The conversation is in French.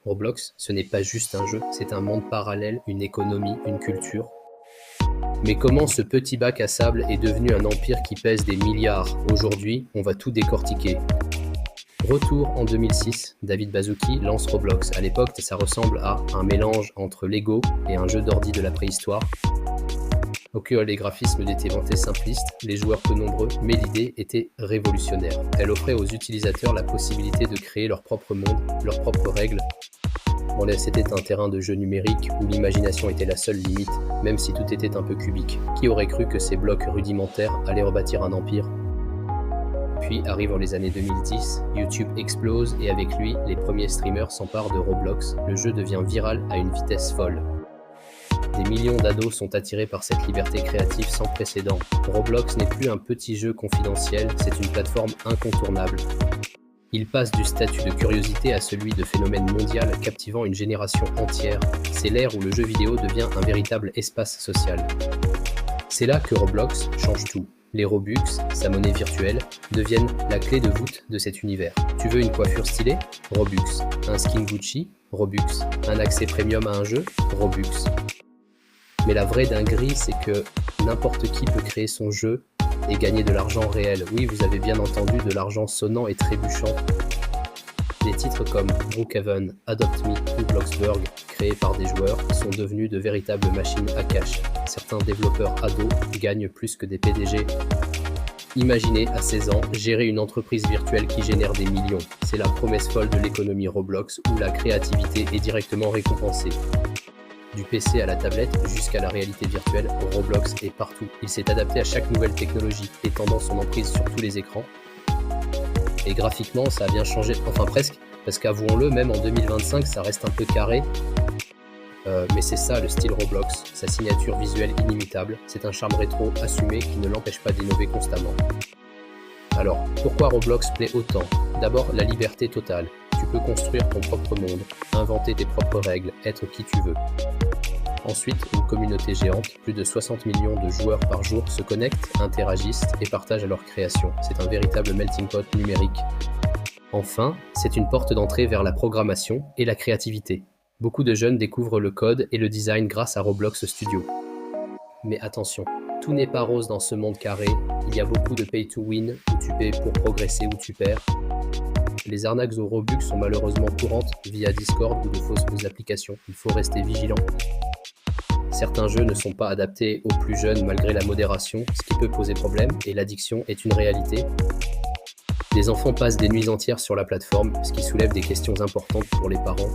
Roblox, ce n'est pas juste un jeu, c'est un monde parallèle, une économie, une culture. Mais comment ce petit bac à sable est devenu un empire qui pèse des milliards? Aujourd'hui, on va tout décortiquer. Retour en 2006, David Baszucki lance Roblox. À l'époque, ça ressemble à un mélange entre Lego et un jeu d'ordi de la préhistoire. Ok, les graphismes étaient vantés simplistes, les joueurs peu nombreux, mais l'idée était révolutionnaire. Elle offrait aux utilisateurs la possibilité de créer leur propre monde, leurs propres règles. Bon, là, c'était un terrain de jeu numérique où l'imagination était la seule limite, même si tout était un peu cubique. Qui aurait cru que ces blocs rudimentaires allaient rebâtir un empire? Puis arrivent les années 2010, YouTube explose et avec lui, les premiers streamers s'emparent de Roblox. Le jeu devient viral à une vitesse folle. Des millions d'ados sont attirés par cette liberté créative sans précédent. Roblox n'est plus un petit jeu confidentiel, c'est une plateforme incontournable. Il passe du statut de curiosité à celui de phénomène mondial, captivant une génération entière. C'est l'ère où le jeu vidéo devient un véritable espace social. C'est là que Roblox change tout. Les Robux, sa monnaie virtuelle, deviennent la clé de voûte de cet univers. Tu veux une coiffure stylée? Robux. Un skin Gucci? Robux. Un accès premium à un jeu? Robux. Mais la vraie dinguerie, c'est que n'importe qui peut créer son jeu et gagner de l'argent réel. Oui, vous avez bien entendu, de l'argent sonnant et trébuchant. Des titres comme Brookhaven, Adopt Me ou Bloxburg, créés par des joueurs, sont devenus de véritables machines à cash. Certains développeurs ados gagnent plus que des PDG. Imaginez, à 16 ans, gérer une entreprise virtuelle qui génère des millions. C'est la promesse folle de l'économie Roblox où la créativité est directement récompensée. Du PC à la tablette jusqu'à la réalité virtuelle, Roblox est partout. Il s'est adapté à chaque nouvelle technologie, étendant son emprise sur tous les écrans. Et graphiquement, ça a bien changé, enfin presque, parce qu'avouons-le, même en 2025, ça reste un peu carré. Mais c'est ça le style Roblox, sa signature visuelle inimitable. C'est un charme rétro assumé qui ne l'empêche pas d'innover constamment. Alors, pourquoi Roblox plaît autant? D'abord, la liberté totale. Tu peux construire ton propre monde, inventer tes propres règles, être qui tu veux. Ensuite, une communauté géante, plus de 60 millions de joueurs par jour se connectent, interagissent et partagent leurs créations. C'est un véritable melting pot numérique. Enfin, c'est une porte d'entrée vers la programmation et la créativité. Beaucoup de jeunes découvrent le code et le design grâce à Roblox Studio. Mais attention, tout n'est pas rose dans ce monde carré. Il y a beaucoup de pay to win, où tu paies pour progresser ou tu perds. Les arnaques aux Robux sont malheureusement courantes via Discord ou de fausses applications. Il faut rester vigilant. Certains jeux ne sont pas adaptés aux plus jeunes malgré la modération, ce qui peut poser problème, et l'addiction est une réalité. Les enfants passent des nuits entières sur la plateforme, ce qui soulève des questions importantes pour les parents.